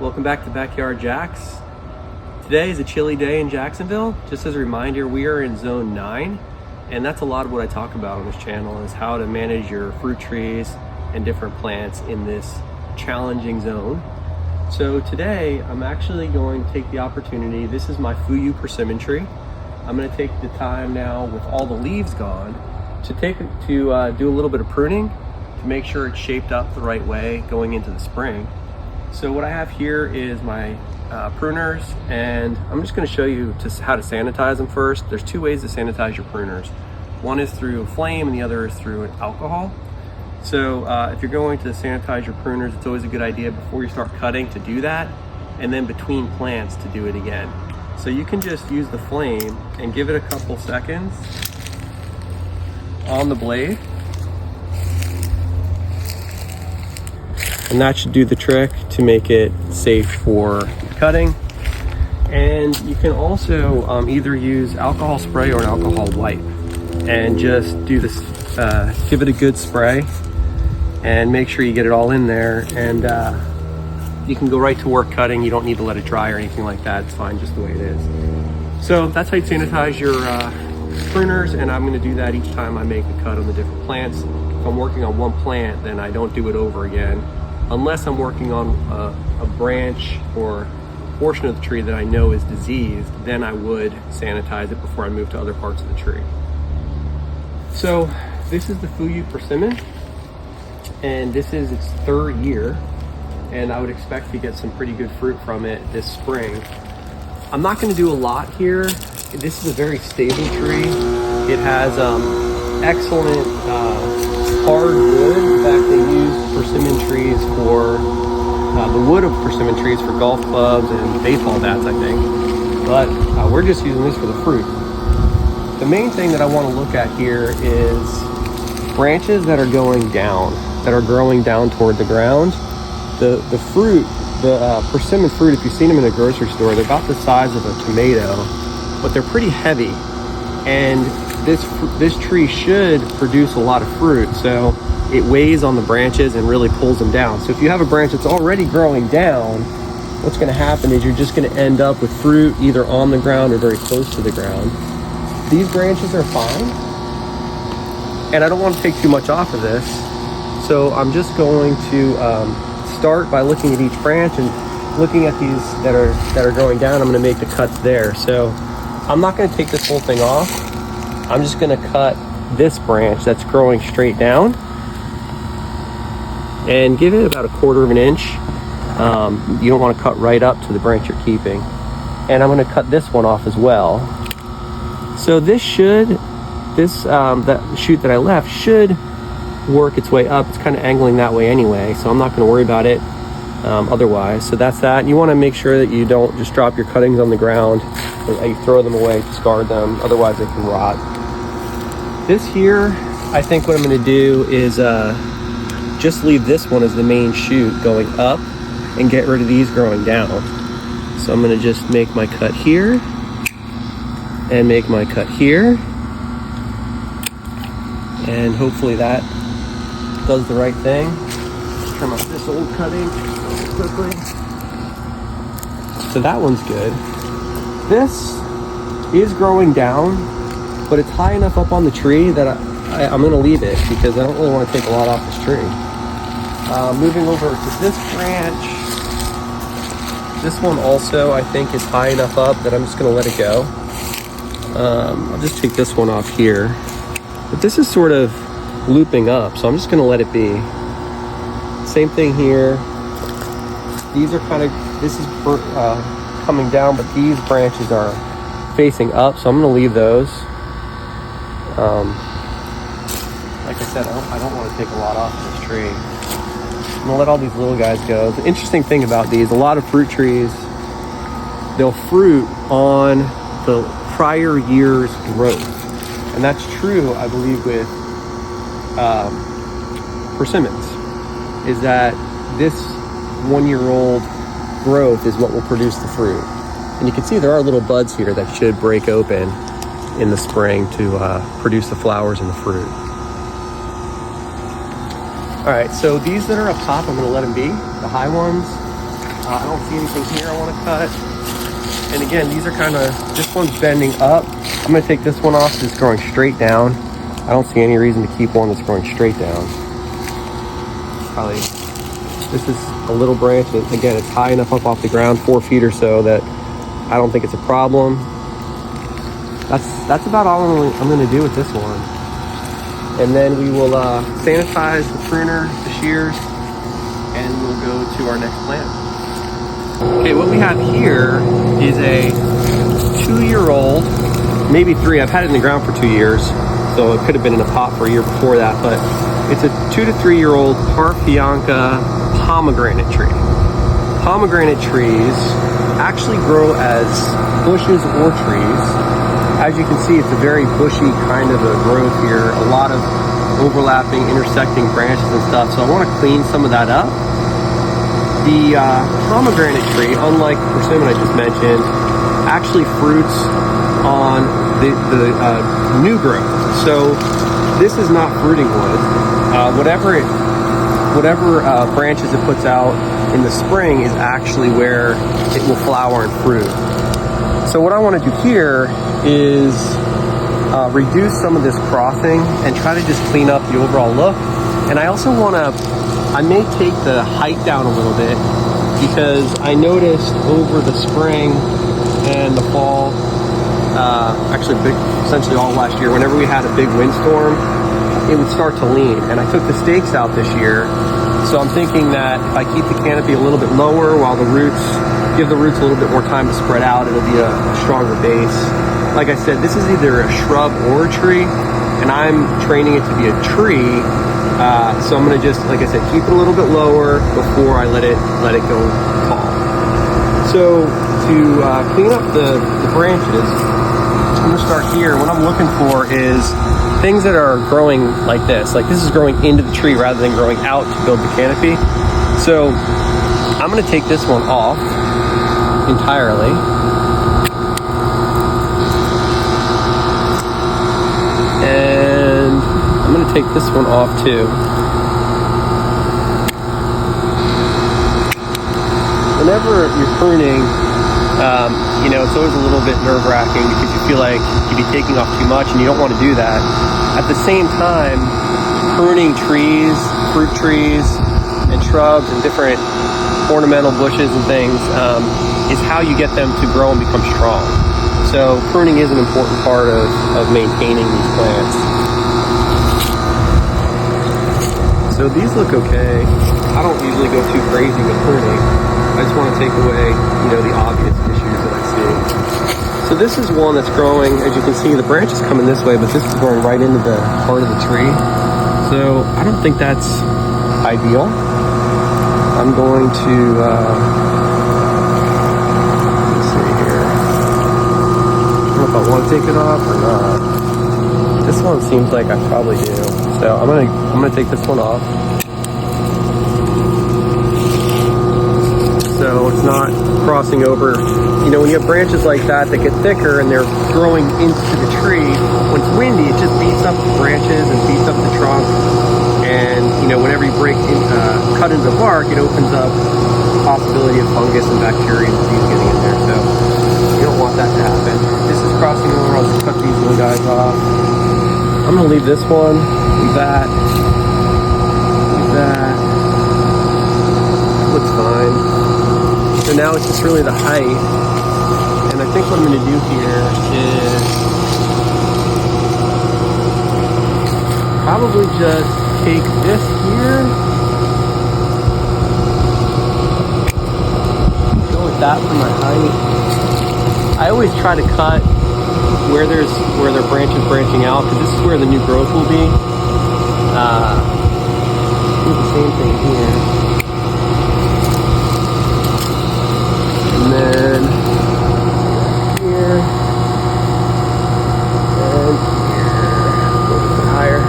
Welcome back to Backyard Jacks. Today is a chilly day in Jacksonville. Just as a reminder, we are in zone 9, and that's a lot of what I talk about on this channel is how to manage your fruit trees and different plants in this challenging zone. So today I'm actually going to take the opportunity. This is my Fuyu persimmon tree. I'm going to take the time now with all the leaves gone to do a little bit of pruning to make sure it's shaped up the right way going into the spring. So what I have here is my pruners, and I'm just going to show you how to sanitize them first. There's two ways to sanitize your pruners. One is through a flame and the other is through an alcohol. So if you're going to sanitize your pruners, it's always a good idea before you start cutting to do that, and then between plants to do it again. So you can just use the flame and give it a couple seconds on the blade. And that should do the trick to make it safe for cutting. And you can also either use alcohol spray or an alcohol wipe and just do this, give it a good spray and make sure you get it all in there, and you can go right to work cutting. You don't need to let it dry or anything like that. It's fine just the way it is. So that's how you sanitize your pruners, and I'm going to do that each time I make a cut on the different plants. If I'm working on one plant, then I don't do it over again. Unless I'm working on a branch or portion of the tree that I know is diseased, then I would sanitize it before I move to other parts of the tree. So this is the Fuyu persimmon, and this is its 3rd year, and I would expect to get some pretty good fruit from it this spring. I'm not going to do a lot here. This is a very stable tree. It has excellent hard wood. In fact, they use persimmon trees for the wood of persimmon trees for golf clubs and baseball bats, I think. But we're just using this for the fruit. The main thing that I want to look at here is branches that are going down, that are growing down toward the ground. The fruit, the persimmon fruit, if you've seen them in a grocery store, they're about the size of a tomato, but they're pretty heavy. And this tree should produce a lot of fruit, so it weighs on the branches and really pulls them down. So if you have a branch that's already growing down, what's going to happen is you're just going to end up with fruit either on the ground or very close to the ground. These branches are fine, and I don't want to take too much off of this, so I'm just going to start by looking at each branch and looking at these that are going down. I'm going to make the cuts there. So I'm not going to take this whole thing off. I'm just going to cut this branch that's growing straight down and give it about 1/4 inch. You don't want to cut right up to the branch you're keeping. And I'm going to cut this one off as well. So that shoot that I left should work its way up. It's kind of angling that way anyway, so I'm not going to worry about it otherwise. So that's that. You want to make sure that you don't just drop your cuttings on the ground. You throw them away, discard them, otherwise they can rot. This here, I think what I'm going to do is just leave this one as the main shoot going up and get rid of these growing down. So I'm going to just make my cut here and make my cut here, and hopefully that does the right thing. Just trim up this old cutting quickly. So that one's good. This is growing down, but it's high enough up on the tree that I'm going to leave it because I don't really want to take a lot off this tree. Moving over to this branch. This one also I think is high enough up that I'm just going to let it go. I'll just take this one off here. But this is sort of looping up, so I'm just going to let it be. Same thing here. These are this is coming down, but these branches are facing up, so I'm going to leave those. Like I said, I don't want to take a lot off of this tree. I'm going to let all these little guys go. The interesting thing about these, a lot of fruit trees, they'll fruit on the prior year's growth. And that's true, I believe, with persimmons, is that this 1-year-old growth is what will produce the fruit. And you can see there are little buds here that should break open in the spring to produce the flowers and the fruit. All right, so these that are up top, I'm gonna let them be, the high ones. I don't see anything here I want to cut. And again, these are kind of, this one's bending up. I'm going to take this one off because it's growing straight down. I don't see any reason to keep one that's growing straight down. Probably, this is a little branch. Again, it's high enough up off the ground, 4 feet or so, that I don't think it's a problem. That's about all I'm going to do with this one. And then we will sanitize the pruner, the shears, and we'll go to our next plant. Okay, what we have here is a 2-year-old, maybe 3. I've had it in the ground for 2 years, so it could have been in a pot for a year before that, but it's a 2 to 3-year-old Parfianca pomegranate tree. Pomegranate trees actually grow as bushes or trees. As you can see, it's a very bushy kind of a growth here, a lot of overlapping, intersecting branches and stuff, so I want to clean some of that up. The pomegranate tree, unlike the persimmon I just mentioned, actually fruits on the new growth. So this is not fruiting wood. Whatever branches it puts out in the spring is actually where it will flower and fruit. So what I want to do here is reduce some of this crossing and try to just clean up the overall look. And I also want to, I may take the height down a little bit because I noticed over the spring and the fall, essentially all last year, whenever we had a big windstorm, it would start to lean. And I took the stakes out this year. So I'm thinking that if I keep the canopy a little bit lower while the roots, give the roots a little bit more time to spread out, it'll be a stronger base. Like I said, this is either a shrub or a tree, and I'm training it to be a tree. So I'm gonna just, like I said, keep it a little bit lower before I let it go tall. So to clean up the branches, I'm gonna start here. What I'm looking for is things that are growing like this. Like this is growing into the tree rather than growing out to build the canopy. So I'm gonna take this one off entirely. And I'm gonna take this one off too. Whenever you're pruning, it's always a little bit nerve-wracking because you feel like you'd be taking off too much and you don't want to do that. At the same time, pruning trees, fruit trees, and shrubs and different ornamental bushes and things is how you get them to grow and become strong. So pruning is an important part of maintaining these plants. So these look okay. I don't usually go too crazy with pruning. I just want to take away, the obvious issues that I see. So this is one that's growing, as you can see, the branch is coming this way, but this is going right into the heart of the tree. So I don't think that's ideal. I'm going to, let's see here. I don't know if I want to take it off or not. This one seems like I probably do. So I'm gonna take this one off. So it's not crossing over. When you have branches like that get thicker and they're growing into the tree, when it's windy, it just beats up the branches and beats up the trunk. And whenever you cut into the bark, it opens up the possibility of fungus and bacteria and disease getting in there. So you don't want that to happen. This is crossing over. I'll just cut these little guys off. I'm gonna leave this one, leave that, leave that. Looks fine. So now it's just really the height. And I think what I'm gonna do here is probably just take this here, go with that for my height. I always try to cut where their branches branching out, because this is where the new growth will be. Do the same thing here. And then here and here, a little bit higher.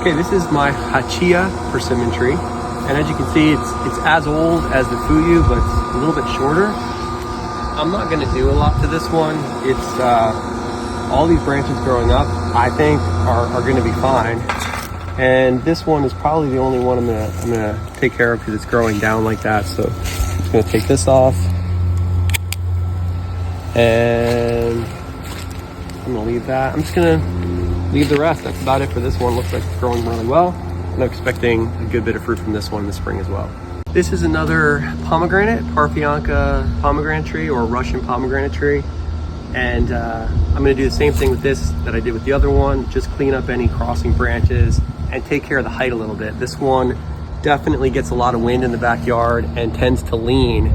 Okay, this is my Hachia persimmon tree, and as you can see, it's as old as the Fuyu, but it's a little bit shorter. I'm not going to do a lot to this one. It's all these branches growing up, I think, are going to be fine. And this one is probably the only one I'm gonna take care of because it's growing down like that. So I'm just gonna take this off, and I'm gonna leave that. I'm just gonna leave the rest. That's about it for this one. Looks like it's growing really well, and I'm expecting a good bit of fruit from this one in the spring as well. This is another pomegranate, Parfianka pomegranate tree, or Russian pomegranate tree. And I'm gonna do the same thing with this that I did with the other one, just clean up any crossing branches and take care of the height a little bit. This one definitely gets a lot of wind in the backyard and tends to lean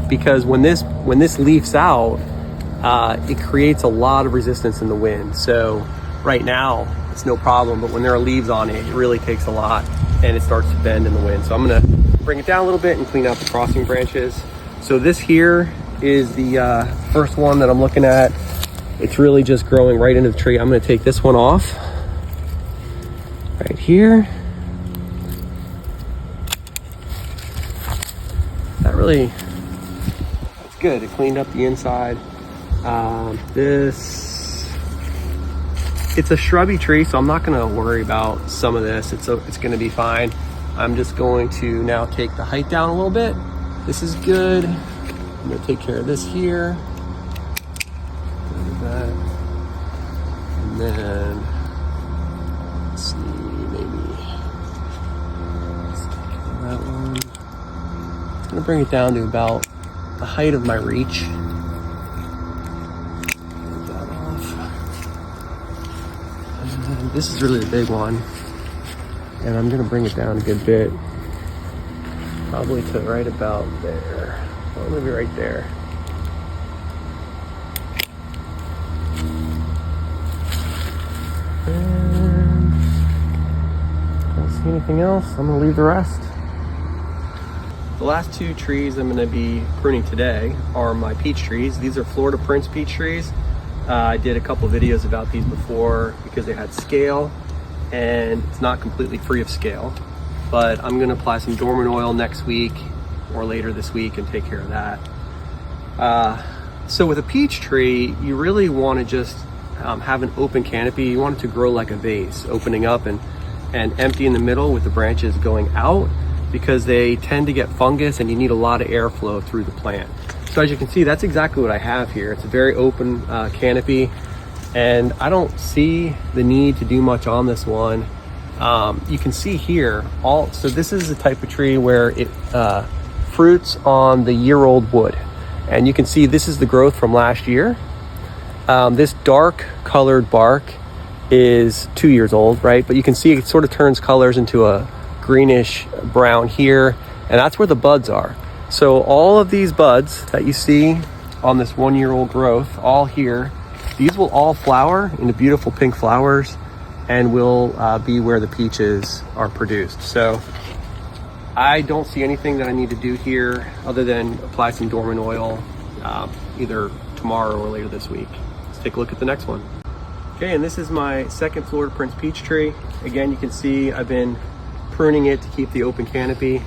because when this leafs out, it creates a lot of resistance in the wind. So right now it's no problem, but when there are leaves on it, it really takes a lot and it starts to bend in the wind. So I'm gonna bring it down a little bit and clean out the crossing branches. So this here is the first one that I'm looking at. It's really just growing right into the tree. I'm gonna take this one off right here. That's good. It cleaned up the inside. It's a shrubby tree, so I'm not gonna worry about some of this. It's gonna be fine. I'm just going to now take the height down a little bit. This is good. I'm gonna take care of this here. That. And then, let's see, maybe let's take that one. I'm gonna bring it down to about the height of my reach. Take that off. And then this is really the big one. And I'm gonna bring it down a good bit. Probably to right about there. Well, maybe right there. And don't see anything else. I'm gonna leave the rest. The last two trees I'm gonna be pruning today are my peach trees. These are Florida Prince peach trees. I did a couple videos about these before because they had scale, and it's not completely free of scale. But I'm gonna apply some dormant oil next week or later this week and take care of that. So with a peach tree, you really wanna just have an open canopy. You want it to grow like a vase, opening up and empty in the middle with the branches going out, because they tend to get fungus and you need a lot of airflow through the plant. So as you can see, that's exactly what I have here. It's a very open canopy, and I don't see the need to do much on this one. You can see here, so this is the type of tree where it fruits on the year-old wood. And you can see this is the growth from last year. This dark colored bark is 2 years old, right? But you can see it sort of turns colors into a greenish brown here, and that's where the buds are. So all of these buds that you see on this 1 year old growth, all here, these will all flower into beautiful pink flowers and will be where the peaches are produced. So I don't see anything that I need to do here other than apply some dormant oil either tomorrow or later this week. Let's take a look at the next one. Okay, and this is my second Florida Prince peach tree. Again, you can see I've been pruning it to keep the open canopy.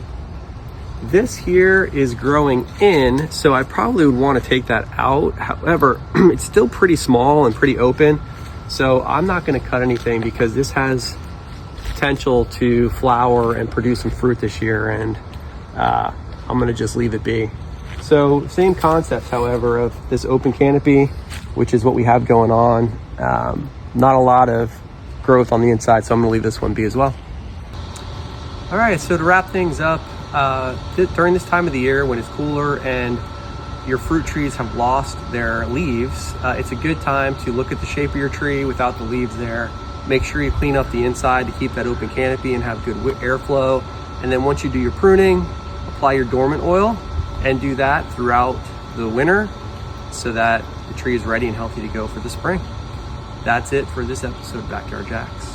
This here is growing in, so I probably would want to take that out. However, it's still pretty small and pretty open, so I'm not going to cut anything because this has potential to flower and produce some fruit this year, and I'm going to just leave it be. So same concept, however, of this open canopy, which is what we have going on. Not a lot of growth on the inside, so I'm going to leave this one be as well. All right, so to wrap things up, during this time of the year when it's cooler and your fruit trees have lost their leaves, it's a good time to look at the shape of your tree without the leaves there. Make sure you clean up the inside to keep that open canopy and have good airflow. And then once you do your pruning, apply your dormant oil and do that throughout the winter so that the tree is ready and healthy to go for the spring. That's it for this episode of Backyard Jacks.